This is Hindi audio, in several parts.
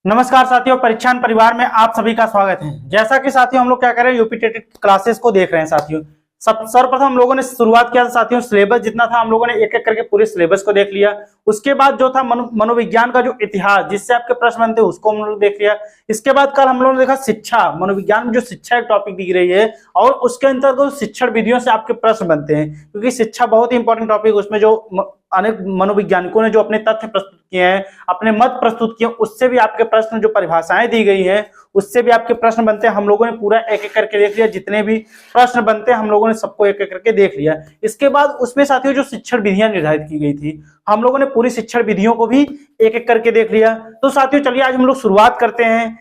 नमस्कार साथियों, परीक्षान परिवार में आप सभी का स्वागत है। जैसा कि साथियों हम लोग क्या कर रहे हैं, यूपी टेट क्लासेस को देख रहे हैं साथियों। सर्वप्रथम हम लोगों ने शुरुआत किया था साथियों, सिलेबस जितना था हम लोगों ने एक एक करके पूरे सिलेबस को देख लिया। उसके बाद जो था मनोविज्ञान का जो इतिहास जिससे आपके प्रश्न बनते हैं उसको हम लोग देख लिया। इसके बाद कल हम लोगों ने देखा शिक्षा, मनोविज्ञान में जो शिक्षा एक टॉपिक दी रही है और उसके अंतर्गत शिक्षण विधियों से आपके प्रश्न बनते हैं, क्योंकि शिक्षा बहुत ही इंपॉर्टेंट टॉपिक। उसमें जो अनेक मनोवैज्ञानिकों ने जो अपने तथ्य प्रस्तुत किए हैं, अपने मत प्रस्तुत किए, उससे भी आपके प्रश्न, जो परिभाषाएं दी गई हैं उससे भी आपके प्रश्न बनते हैं। हम लोगों ने पूरा एक एक करके देख लिया, जितने भी प्रश्न बनते हैं हम लोगों ने सबको एक एक करके देख लिया। इसके बाद उसमें साथियों जो शिक्षण विधियां निर्धारित की गई थी, हम लोगों ने पूरी शिक्षण विधियों को भी एक एक करके देख लिया। तो साथियों चलिए आज हम लोग शुरुआत करते हैं,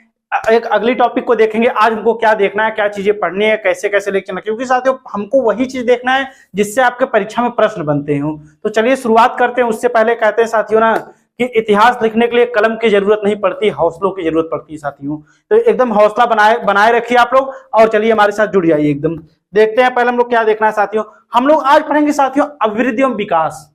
एक अगली टॉपिक को देखेंगे। आज हमको क्या देखना है, क्या चीजें पढ़नी है, कैसे कैसे लेके चलना, क्योंकि साथियों हमको वही चीज देखना है जिससे आपके परीक्षा में प्रश्न बनते हो। तो चलिए शुरुआत करते हैं। उससे पहले कहते हैं साथियों ना कि इतिहास लिखने के लिए कलम की जरूरत नहीं पड़ती, हौसलों की जरूरत पड़ती है साथियों। तो एकदम हौसला बनाए रखिए आप लोग और चलिए हमारे साथ जुड़ जाइए एकदम। देखते हैं पहले हम लोग क्या देखना है साथियों। हम लोग आज पढ़ेंगे साथियों अभिवृद्धि एवं विकास।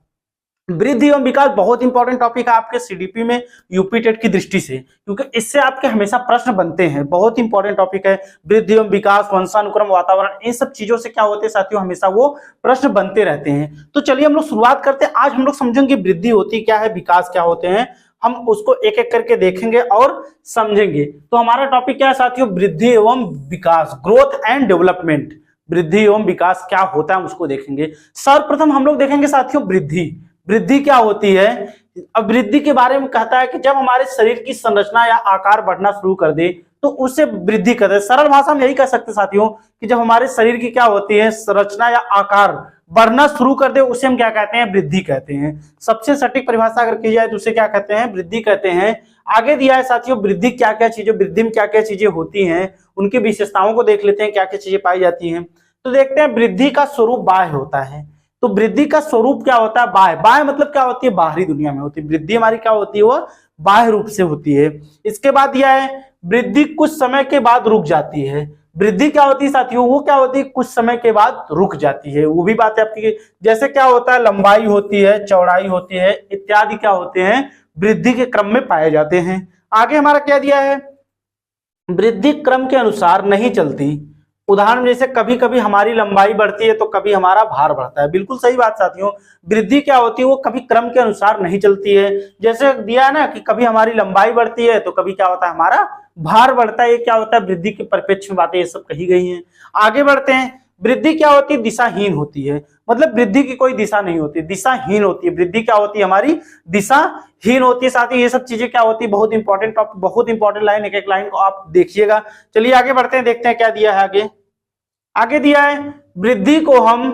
वृद्धि एवं विकास बहुत इंपॉर्टेंट टॉपिक है आपके सीडीपी में, यूपी टेट की दृष्टि से, क्योंकि इससे आपके हमेशा प्रश्न बनते हैं। बहुत इंपॉर्टेंट टॉपिक है वृद्धि एवं विकास, वंशानुक्रम, वातावरण, इन सब चीजों से क्या होते हैं साथियों, हमेशा वो प्रश्न बनते रहते हैं। तो चलिए हम लोग शुरुआत करते हैं। आज हम लोग समझेंगे वृद्धि होती क्या है, विकास क्या होते हैं, हम उसको एक एक करके देखेंगे और समझेंगे। तो हमारा टॉपिक क्या है साथियों, वृद्धि एवं विकास, ग्रोथ एंड डेवलपमेंट। वृद्धि एवं विकास क्या होता है हम उसको देखेंगे। सर्वप्रथम हम लोग देखेंगे साथियों वृद्धि। वृद्धि क्या होती है। अब वृद्धि के बारे में कहता है कि जब हमारे शरीर की संरचना या आकार बढ़ना शुरू कर दे तो उसे वृद्धि कहते हैं। सरल भाषा में यही कह सकते हैं साथियों कि जब हमारे शरीर की क्या होती है, संरचना या आकार बढ़ना शुरू कर दे उसे हम क्या कहते हैं, वृद्धि कहते हैं। सबसे सटीक परिभाषा अगर की जाए तो उसे क्या कहते हैं, वृद्धि कहते हैं। आगे दिया है साथियों वृद्धि क्या क्या चीजें, वृद्धि में क्या क्या चीजें होती हैं, उनकी विशेषताओं को देख लेते हैं, क्या क्या चीजें पाई जाती हैं। तो देखते हैं वृद्धि का स्वरूप बाह्य होता है। तो वृद्धि का स्वरूप क्या होता है, बाह्य। बाह्य मतलब क्या होती है, बाहरी दुनिया में होती है। वृद्धि हमारी क्या होती है, वो बाह्य रूप से होती है। इसके बाद दिया है वृद्धि कुछ समय के बाद रुक जाती है। वृद्धि क्या होती है साथियों, वो क्या होती है, कुछ समय के बाद रुक जाती है। वो भी बात है आपकी, जैसे क्या होता है, लंबाई होती है, चौड़ाई होती है, इत्यादि क्या होते हैं, वृद्धि के क्रम में पाए जाते हैं। आगे हमारा क्या दिया है, वृद्धि क्रम के अनुसार नहीं चलती। उदाहरण जैसे कभी कभी हमारी लंबाई बढ़ती है तो कभी हमारा भार बढ़ता है। बिल्कुल सही बात साथियों, वृद्धि क्या होती है, वो कभी क्रम के अनुसार नहीं चलती है। जैसे दिया है ना कि कभी हमारी लंबाई बढ़ती है तो कभी क्या होता है, हमारा भार बढ़ता है। ये क्या होता है, वृद्धि के परिप्रेक्ष्य में बातें ये सब कही गई हैं। आगे बढ़ते हैं। वृद्धि क्या होती है, दिशाहीन होती है। मतलब वृद्धि की कोई दिशा नहीं होती, दिशाहीन होती है। वृद्धि क्या होती है, हमारी दिशाहीन होती है। साथ ही ये सब चीजें क्या होती है, बहुत इंपॉर्टेंट टॉपिक, बहुत इंपॉर्टेंट लाइन, एक एक लाइन को आप देखिएगा। चलिए आगे बढ़ते हैं, देखते हैं क्या दिया है आगे। आगे दिया है वृद्धि को हम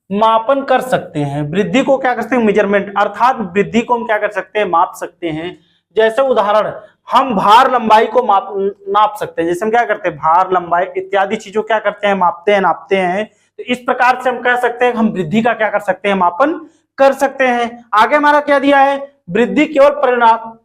मापन कर सकते हैं। वृद्धि को क्या कर सकते हैं, मेजरमेंट, अर्थात वृद्धि को हम क्या कर सकते हैं, माप सकते हैं। जैसे उदाहरण, हम भार लंबाई को नाप सकते हैं। जैसे हम क्या करते हैं, भार लंबाई इत्यादि चीजों क्या करते हैं, मापते हैं, नापते हैं। तो इस प्रकार से हम कह सकते हैं हम वृद्धि का क्या कर सकते हैं, मापन कर सकते हैं। आगे हमारा क्या दिया है, वृद्धि केवल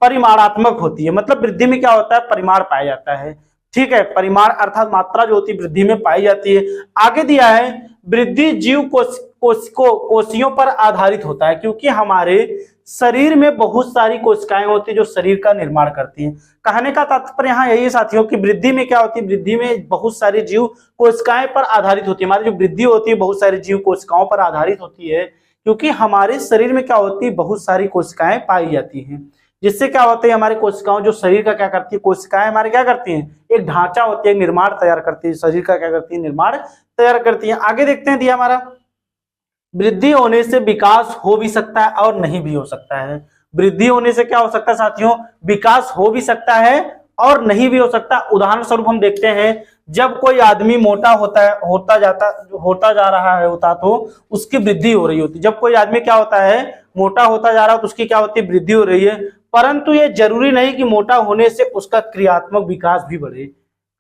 परिमाणात्मक होती है। मतलब वृद्धि में क्या होता है, परिमाण पाया जाता है। ठीक है, परिमाण अर्थात मात्रा जो होती है वृद्धि में पाई जाती है। आगे दिया है वृद्धि जीव कोशियों पर आधारित होता है, क्योंकि हमारे शरीर में बहुत सारी कोशिकाएं होती है जो शरीर का निर्माण करती हैं। कहने का तात्पर्य यहाँ यही है साथियों कि वृद्धि में क्या होती है, वृद्धि में बहुत सारी जीव कोशिकाएं पर आधारित होती है। हमारी जो वृद्धि होती है बहुत सारी जीव कोशिकाओं पर आधारित होती है, क्योंकि हमारे शरीर में क्या होती है, बहुत सारी कोशिकाएं पाई जाती हैं। जिससे क्या होता है, हमारी कोशिकाओं, जो शरीर का क्या करती है, कोशिकाएं हमारे क्या करती हैं, एक ढांचा होती है, निर्माण तैयार करती है। शरीर का क्या करती है, निर्माण तैयार करती है। आगे देखते हैं दिया हमारा, वृद्धि होने से विकास हो भी सकता है और नहीं भी हो सकता है। वृद्धि होने से क्या हो सकता है साथियों, विकास हो भी सकता है और नहीं भी हो सकता। उदाहरण स्वरूप हम देखते हैं, जब कोई आदमी मोटा होता जा रहा है तो उसकी वृद्धि हो रही होती है। जब कोई आदमी क्या होता है, मोटा होता जा रहा है तो उसकी क्या होती है, वृद्धि हो रही है। परंतु ये जरूरी नहीं कि मोटा होने से उसका क्रियात्मक विकास भी बढ़े।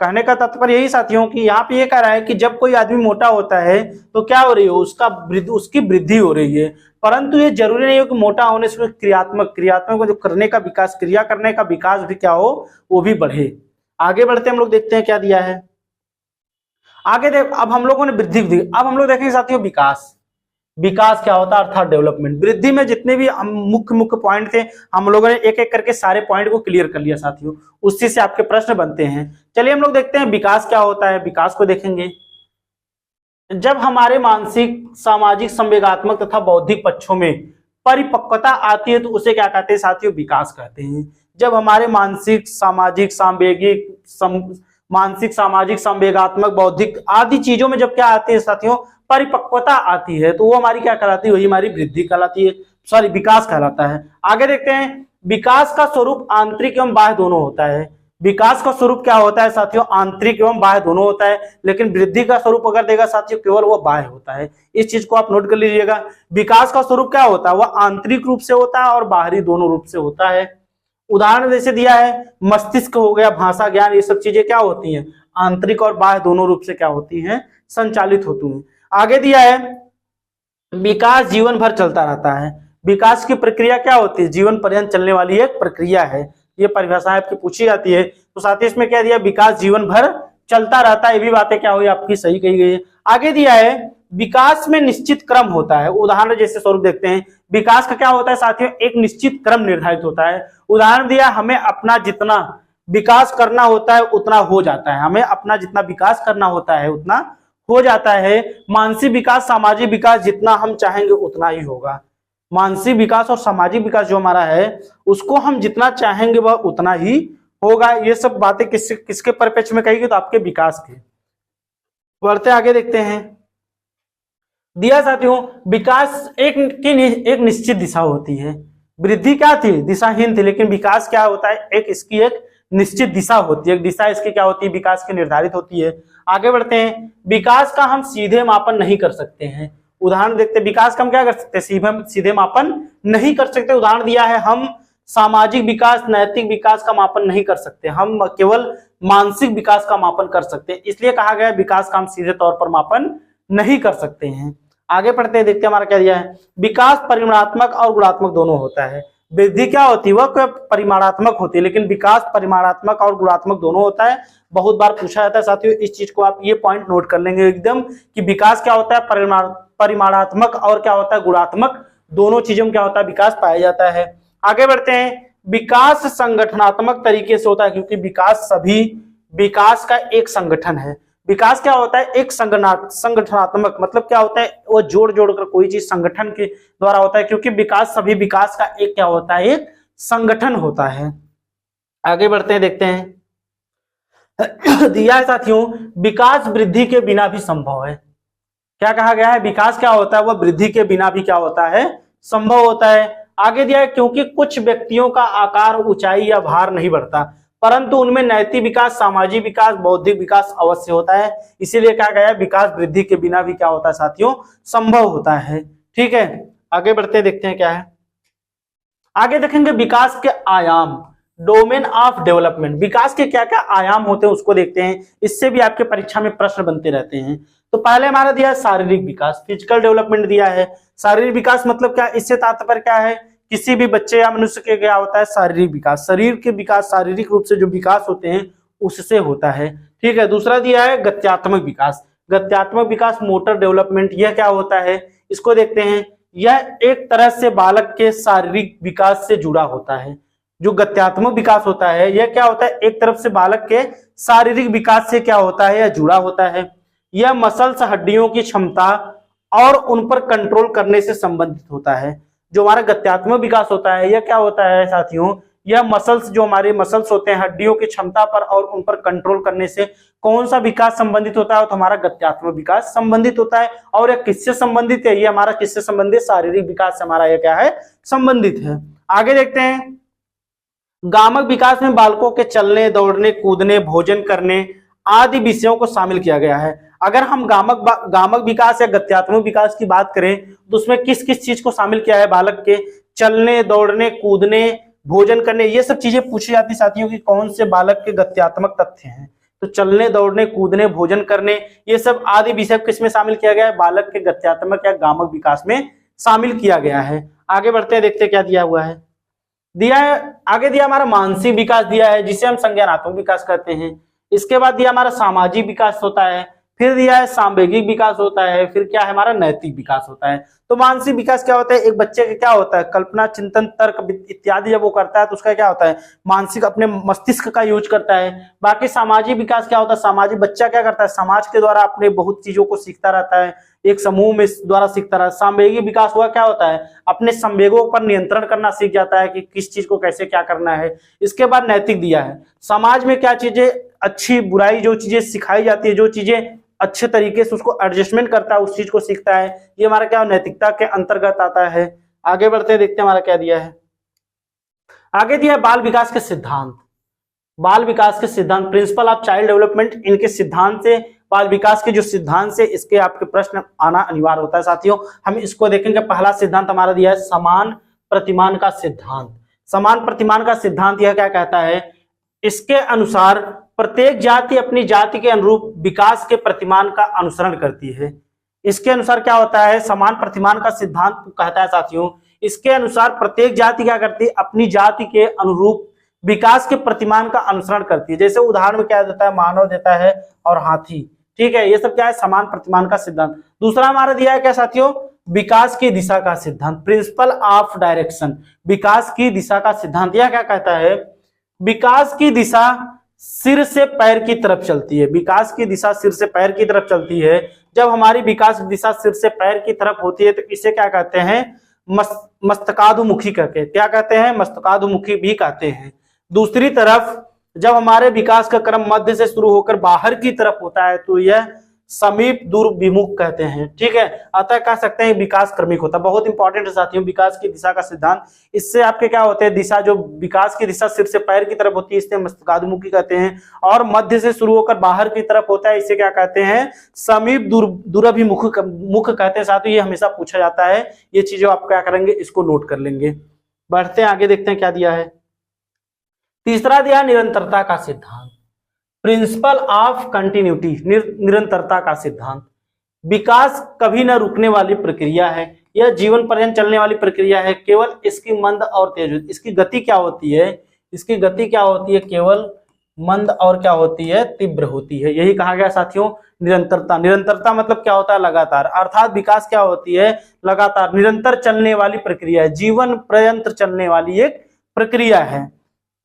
कहने का तात्पर्य यही साथियों कि यहाँ पे ये कह रहा है कि जब कोई आदमी मोटा होता है तो क्या हो रही है, उसकी वृद्धि हो रही है। परंतु ये जरूरी नहीं हो कि मोटा होने से क्रियात्मक को जो करने का विकास, क्रिया करने का विकास भी क्या हो, वो भी बढ़े। आगे बढ़ते हम लोग देखते हैं क्या दिया है आगे। अब हम लोगों ने वृद्धि, अब हम लोग देखेंगे साथियों विकास। विकास क्या होता है अर्थात डेवलपमेंट। वृद्धि में जितने भी मुख्य मुख्य पॉइंट थे हम लोगों ने एक एक करके सारे पॉइंट को क्लियर कर लिया साथियों, उसी से आपके प्रश्न बनते हैं। चलिए हम लोग देखते हैं विकास क्या होता है। विकास को देखेंगे, जब हमारे मानसिक, सामाजिक, संवेगात्मक तथा बौद्धिक पक्षों में परिपक्वता आती है तो उसे क्या कहते हैं साथियों, विकास कहते हैं। जब हमारे मानसिक, सामाजिक, संवेगात्मक, बौद्धिक आदि चीजों में जब क्या आती है साथियों, परिपक्वता आती है, तो वो हमारी क्या कहलाती है, वही हमारी वृद्धि कहलाती है, सॉरी विकास कहलाता है। आगे देखते हैं, विकास का स्वरूप आंतरिक एवं बाह्य दोनों होता है। विकास का स्वरूप क्या होता है साथियों, आंतरिक एवं बाह्य दोनों होता है, लेकिन वृद्धि का स्वरूप अगर देगा साथियों केवल वो बाह्य होता है। इस चीज को आप नोट कर लीजिएगा। विकास का स्वरूप क्या होता है, वह आंतरिक रूप से होता है और बाहरी दोनों रूप से होता है। उदाहरण जैसे दिया है, मस्तिष्क हो गया, भाषा ज्ञान, ये सब चीजें क्या होती हैं, आंतरिक और बाह्य दोनों रूप से क्या होती हैं, संचालित होती हैं। आगे दिया है, विकास जीवन भर चलता रहता है। विकास की प्रक्रिया क्या होती है, जीवन पर्यंत चलने वाली एक प्रक्रिया है। ये परिभाषा आपकी पूछी जाती है, तो साथ ही इसमें क्या दिया, विकास जीवन भर चलता रहता है। ये भी बातें क्या हुई आपकी सही कही गई है। आगे दिया है, विकास में निश्चित क्रम होता है। उदाहरण जैसे स्वरूप देखते हैं, विकास का क्या होता है साथियों, एक निश्चित क्रम निर्धारित होता है। उदाहरण दिया, हमें अपना जितना विकास करना होता है उतना हो जाता है, हमें अपना जितना विकास करना होता है उतना हो जाता है। मानसिक विकास, सामाजिक विकास जितना हम चाहेंगे उतना ही होगा। मानसिक विकास और सामाजिक विकास जो हमारा है उसको हम जितना चाहेंगे वह उतना ही होगा। ये सब बातें किसके परिप्रेक्ष्य में कही गई, तो आपके विकास के। बढ़ते आगे देखते हैं, दिया साथियों, विकास एक निश्चित दिशा होती है। वृद्धि क्या थी, दिशाहीन थी, लेकिन विकास क्या होता है, इसकी एक निश्चित दिशा होती है। एक दिशा इसकी क्या होती है, विकास की निर्धारित होती है। आगे बढ़ते हैं, विकास का हम सीधे मापन नहीं कर सकते हैं। उदाहरण देखते हैं, विकास का हम क्या कर सकते हैं, सीधे मापन नहीं कर सकते। उदाहरण दिया है, हम सामाजिक विकास, नैतिक विकास का मापन नहीं कर सकते, हम केवल मानसिक विकास का मापन कर सकते हैं। इसलिए कहा गया विकास का हम सीधे तौर पर मापन नहीं कर सकते हैं। आगे पढ़ते हैं, देखते हैं हमारा क्या दिया है, विकास परिमाणात्मक और गुणात्मक दोनों होता है। वृद्धि क्या होती है, वह परिमाणात्मक होती है, लेकिन विकास परिमाणात्मक और गुणात्मक दोनों होता है। बहुत बार पूछा जाता है साथियों, इस चीज को आप ये पॉइंट नोट कर लेंगे एकदम, कि विकास क्या होता है, परिमाणात्मक और क्या होता है, गुणात्मक, दोनों चीजों में क्या होता है, विकास पाया जाता है। आगे बढ़ते हैं, विकास संगठनात्मक तरीके से होता है, क्योंकि विकास का एक संगठन है। विकास क्या होता है, एक संगठनात्मक, मतलब क्या होता है, वो जोड़ कर कोई चीज संगठन के द्वारा होता है, क्योंकि विकास सभी विकास का एक क्या होता है, एक संगठन होता है। आगे बढ़ते हैं, देखते हैं, दिया है साथियों, विकास वृद्धि के बिना भी संभव है। क्या कहा गया है, विकास क्या होता है, वह वृद्धि के बिना भी क्या होता है, संभव होता है। आगे दिया है, क्योंकि कुछ व्यक्तियों का आकार, ऊंचाई या भार नहीं बढ़ता, परंतु उनमें नैतिक विकास, सामाजिक विकास, बौद्धिक विकास अवश्य होता है। इसीलिए कहा गया है विकास वृद्धि के बिना भी क्या होता है साथियों, संभव होता है। ठीक है, आगे बढ़ते देखते हैं क्या है। आगे देखेंगे विकास के आयाम, डोमेन ऑफ डेवलपमेंट। विकास के क्या क्या आयाम होते हैं उसको देखते हैं, इससे भी आपके परीक्षा में प्रश्न बनते रहते हैं। तो पहले हमारा दिया है शारीरिक विकास, फिजिकल डेवलपमेंट दिया है। शारीरिक विकास मतलब क्या, इससे तात्पर्य क्या है, किसी भी बच्चे या मनुष्य के क्या होता है, शारीरिक विकास, शरीर के विकास, शारीरिक रूप से जो विकास होते हैं उससे होता है। ठीक है, दूसरा दिया है गत्यात्मक विकास। गत्यात्मक विकास, मोटर डेवलपमेंट, यह क्या होता है, इसको देखते हैं। यह एक तरह से बालक के शारीरिक विकास से जुड़ा होता है। जो गत्यात्मक विकास होता है यह क्या होता है, एक तरफ से बालक के शारीरिक विकास से क्या होता है, यह जुड़ा होता है। यह मसल्स, हड्डियों की क्षमता और उन पर कंट्रोल करने से संबंधित होता है। जो हमारा गत्यात्मक विकास होता है यह क्या होता है साथियों, यह मसल्स, जो हमारे मसल्स होते हैं, हड्डियों की क्षमता पर और उन पर कंट्रोल करने से कौन सा विकास संबंधित होता है, तो हमारा गत्यात्मक विकास संबंधित होता है। और यह किससे संबंधित है, ये हमारा किससे संबंधित, शारीरिक विकास से हमारा यह क्या है, संबंधित है। आगे देखते हैं, गामक विकास में बालकों के चलने, दौड़ने, कूदने, भोजन करने आदि विषयों को शामिल किया गया है। अगर हम गामक विकास या गत्यात्मक विकास की बात करें तो उसमें किस किस चीज को शामिल किया है, बालक के चलने, दौड़ने, कूदने, भोजन करने, ये सब चीजें पूछी जाती साथियों की कौन से बालक के गत्यात्मक तथ्य हैं। तो चलने, दौड़ने, कूदने, भोजन करने, ये सब आदि विषय किसमें शामिल किया गया है, बालक के गत्यात्मक या गामक विकास में शामिल किया गया है। आगे बढ़ते हैं, देखते हैं क्या दिया हुआ है। दिया है, आगे दिया हमारा मानसिक विकास दिया है, जिसे हम संज्ञानात्मक विकास कहते हैं। इसके बाद दिया हमारा सामाजिक विकास होता है, फिर दिया है सांवेगिक विकास होता है, फिर क्या है हमारा नैतिक विकास होता है। तो मानसिक विकास क्या होता है, एक बच्चे का क्या होता है, कल्पना, चिंतन, तर्क इत्यादि जब वो करता है तो उसका क्या होता है, मानसिक अपने मस्तिष्क का यूज करता है। बाकी सामाजिक विकास क्या होता है, सामाजिक बच्चा क्या करता है, समाज के द्वारा अपने बहुत चीजों को सीखता रहता है, एक समूह में द्वारा सीखता रहता है। सांवेगिक विकास हुआ क्या होता है, अपने संवेगों पर नियंत्रण करना सीख जाता है कि किस चीज को कैसे क्या करना है। इसके बाद नैतिक दिया है, समाज में क्या चीजें अच्छी बुराई, जो चीजें सिखाई जाती है, जो चीजें अच्छे तरीके से उसको एडजस्टमेंट करता है, उस चीज को सीखता है। ये हमारा क्या नैतिकता के अंतर्गत आता है। आगे बढ़ते हैं, देखते हैं हमारा क्या दिया है। आगे दिया है बाल विकास के सिद्धांत। बाल विकास के सिद्धांत, प्रिंसिपल ऑफ चाइल्ड डेवलपमेंट, इनके सिद्धांत से, बाल विकास के जो सिद्धांत से इसके आपके प्रश्न आना अनिवार्य होता है। साथियों हम इसको देखेंगे। पहला सिद्धांत हमारा दिया है समान प्रतिमान का सिद्धांत। समान प्रतिमान का सिद्धांत यह क्या कहता है, इसके अनुसार प्रत्येक जाति अपनी जाति के अनुरूप विकास के प्रतिमान का अनुसरण करती है। इसके अनुसार क्या होता है, समान प्रतिमान का सिद्धांत कहता है साथियों, इसके अनुसार प्रत्येक जाति क्या करती है, अपनी जाति के अनुरूप विकास के प्रतिमान का अनुसरण करती है। जैसे उदाहरण में क्या देता है, मानव देता है और हाथी, ठीक है, ये सब क्या है, समान प्रतिमान का सिद्धांत। दूसरा हमारा दिया है क्या साथियों, विकास की दिशा का सिद्धांत, प्रिंसिपल ऑफ डायरेक्शन, विकास की दिशा का सिद्धांत। यह क्या कहता है, विकास की दिशा सिर से पैर की तरफ चलती है। विकास की दिशा सिर से पैर की तरफ चलती है। जब हमारी विकास दिशा सिर से पैर की तरफ होती है तो इसे क्या कहते हैं, मस्तकाधुमुखी करके, क्या कहते हैं, मस्तकाधुमुखी भी कहते हैं। दूसरी तरफ जब हमारे विकास का क्रम मध्य से शुरू होकर बाहर की तरफ होता है तो यह समीप दूर विमुख कहते हैं, ठीक है। अतः कह सकते हैं विकास क्रमिक होता है। बहुत इंपॉर्टेंट है साथियों विकास की दिशा का सिद्धांत। इससे आपके क्या होते हैं, दिशा, जो विकास की दिशा सिर से पैर की तरफ होती है इसे मस्तकाधुमुखी कहते हैं, और मध्य से शुरू होकर बाहर की तरफ होता है इसे क्या कहते हैं, समीप दूरभिमुख मुख कहते हैं। साथियों ये हमेशा पूछा जाता है, ये चीजें आप क्या करेंगे, इसको नोट कर लेंगे। बढ़ते हैं आगे, देखते हैं क्या दिया है। तीसरा दिया निरंतरता का सिद्धांत, प्रिंसिपल ऑफ कंटिन्यूटी, निरंतरता का सिद्धांत। विकास कभी न रुकने वाली प्रक्रिया है, यह जीवन पर्यंत चलने वाली प्रक्रिया है। केवल इसकी मंद और तेज, इसकी गति क्या होती है, इसकी गति क्या होती है, केवल मंद और क्या होती है, तीव्र होती है। यही कहा गया साथियों निरंतरता। निरंतरता मतलब क्या होता है, लगातार, अर्थात विकास क्या होती है, लगातार निरंतर चलने वाली प्रक्रिया है, जीवन पर्यंत चलने वाली एक प्रक्रिया है।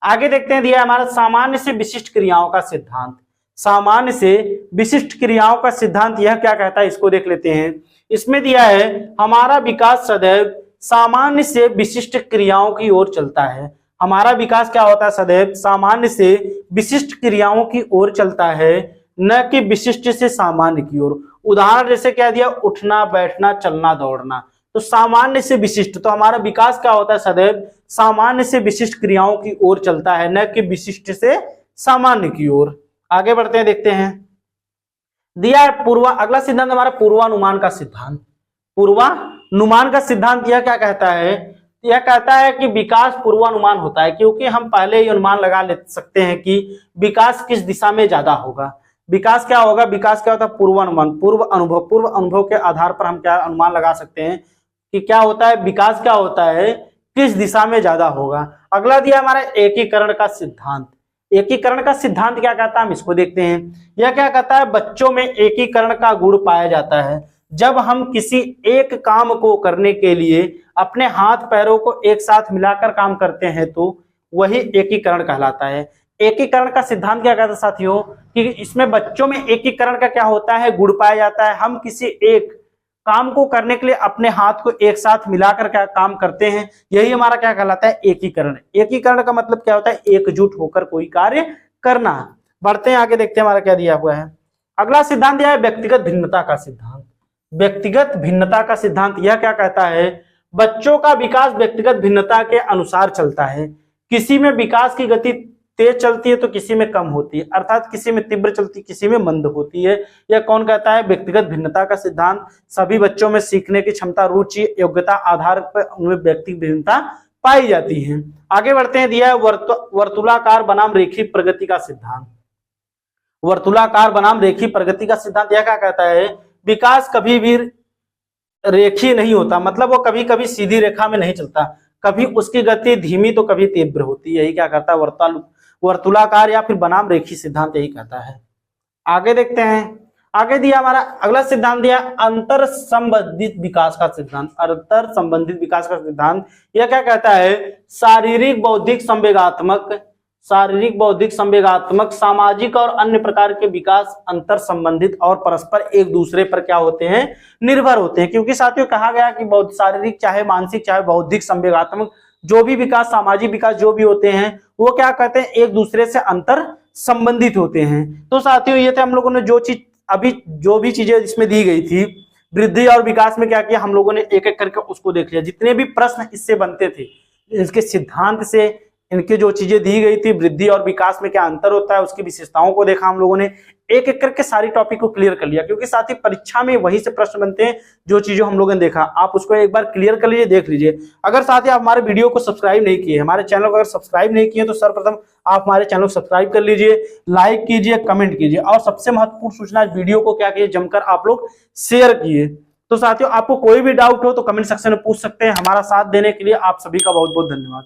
आगे देखते हैं, दिया हमारा सामान्य से विशिष्ट क्रियाओं का सिद्धांत। सामान्य से विशिष्ट क्रियाओं का सिद्धांत यह क्या कहता है, इसको देख लेते हैं। इसमें दिया है हमारा विकास सदैव सामान्य से विशिष्ट क्रियाओं की ओर चलता है। हमारा विकास क्या होता है, सदैव सामान्य से विशिष्ट क्रियाओं की ओर चलता है, न कि विशिष्ट से सामान्य की ओर। उदाहरण जैसे क्या दिया, उठना, बैठना, चलना, दौड़ना। तो सामान्य से विशिष्ट, तो हमारा विकास क्या होता है, सदैव सामान्य से विशिष्ट क्रियाओं की ओर चलता है, न कि विशिष्ट से सामान्य की ओर। आगे बढ़ते हैं, देखते हैं। दिया है अगला सिद्धांत हमारा पूर्वानुमान का सिद्धांत। पूर्वानुमान का सिद्धांत यह क्या कहता है, यह कहता है कि विकास पूर्वानुमान होता है, क्योंकि हम पहले ही अनुमान लगा ले सकते हैं कि विकास किस दिशा में ज्यादा होगा। विकास क्या होगा, विकास क्या होता है, पूर्वानुमान, पूर्व अनुभव के आधार पर हम क्या अनुमान लगा सकते हैं कि क्या होता है, विकास क्या होता है, किस दिशा में ज्यादा होगा। अगला दिया हमारा एकीकरण का सिद्धांत। एकीकरण का सिद्धांत क्या कहता है, हम इसको देखते हैं। यह क्या कहता है, बच्चों में एकीकरण का गुण पाया जाता है। जब हम किसी एक काम को करने के लिए अपने हाथ पैरों को एक साथ मिलाकर काम करते हैं तो वही एकीकरण कहलाता है। एकीकरण का सिद्धांत क्या कहता है साथियों, कि इसमें बच्चों में एकीकरण का क्या होता है, गुण पाया जाता है। हम किसी एक काम को करने के लिए अपने हाथ को एक साथ मिलाकर क्या काम करते हैं, यही हमारा क्या कहलाता है, एकीकरण। एकीकरण का मतलब क्या होता है, एकजुट होकर कोई कार्य करना। बढ़ते हैं आगे, देखते हैं हमारा क्या दिया हुआ है। अगला सिद्धांत दिया है व्यक्तिगत भिन्नता का सिद्धांत। व्यक्तिगत भिन्नता का सिद्धांत यह क्या कहता है, बच्चों का विकास व्यक्तिगत भिन्नता के अनुसार चलता है। किसी में विकास की गति तेज चलती है तो किसी में कम होती है, अर्थात किसी में तीव्र चलती है, किसी में मंद होती है। यह कौन कहता है, व्यक्तिगत भिन्नता का सिद्धांत। सभी बच्चों में सीखने की क्षमता, रुचि, योग्यता आधार पर उनमें व्यक्तिगत भिन्नता पाई जाती है। आगे बढ़ते हैं, दिया है वर्तुलाकार बनाम रेखीय प्रगति का सिद्धांत। वर्तुलाकार बनाम रेखीय प्रगति का सिद्धांत यह क्या कहता है, विकास कभी भी रेखीय नहीं होता, मतलब वो कभी कभी सीधी रेखा में नहीं चलता, कभी उसकी गति धीमी तो कभी तीव्र होती है। यही क्या करता है, वर्तुलाकार या फिर बनाम रेखीय सिद्धांत यही कहता है। आगे देखते हैं, आगे दिया हमारा अगला सिद्धांत दिया अंतर संबंधित विकास का सिद्धांत। अंतर संबंधित विकास का सिद्धांत यह क्या कहता है, शारीरिक बौद्धिक संवेगात्मक सामाजिक और अन्य प्रकार के विकास अंतर संबंधित और परस्पर एक दूसरे पर क्या होते हैं, निर्भर होते हैं। क्योंकि साथियों कहा गया कि शारीरिक चाहे मानसिक चाहे बौद्धिक संवेगात्मक जो भी विकास सामाजिक विकास जो भी होते हैं वो क्या कहते हैं, एक दूसरे से अंतर संबंधित होते हैं। तो साथियों ये थे हम लोगों ने जो भी चीजें इसमें दी गई थी वृद्धि और विकास में क्या किया, हम लोगों ने एक एक करके उसको देख लिया। जितने भी प्रश्न इससे बनते थे इसके सिद्धांत से, इनके जो चीजें दी गई थी वृद्धि और विकास में क्या अंतर होता है उसकी विशेषताओं को देखा हम लोगों ने, एक एक करके सारी टॉपिक को क्लियर कर लिया। क्योंकि साथ ही परीक्षा में वही से प्रश्न बनते हैं जो चीजों हम लोगों ने देखा। आप उसको एक बार क्लियर कर लीजिए, देख लीजिए। अगर साथ ही आप हमारे वीडियो को सब्सक्राइब नहीं किए, हमारे चैनल को अगर सब्सक्राइब नहीं किए तो सर्वप्रथम आप हमारे चैनल को सब्सक्राइब कर लीजिए, लाइक कीजिए, कमेंट कीजिए और सबसे महत्वपूर्ण सूचना वीडियो को क्या कीजिए, जमकर आप लोग शेयर किए। तो साथियों आपको कोई भी डाउट हो तो कमेंट सेक्शन में पूछ सकते हैं। हमारा साथ देने के लिए आप सभी का बहुत बहुत धन्यवाद।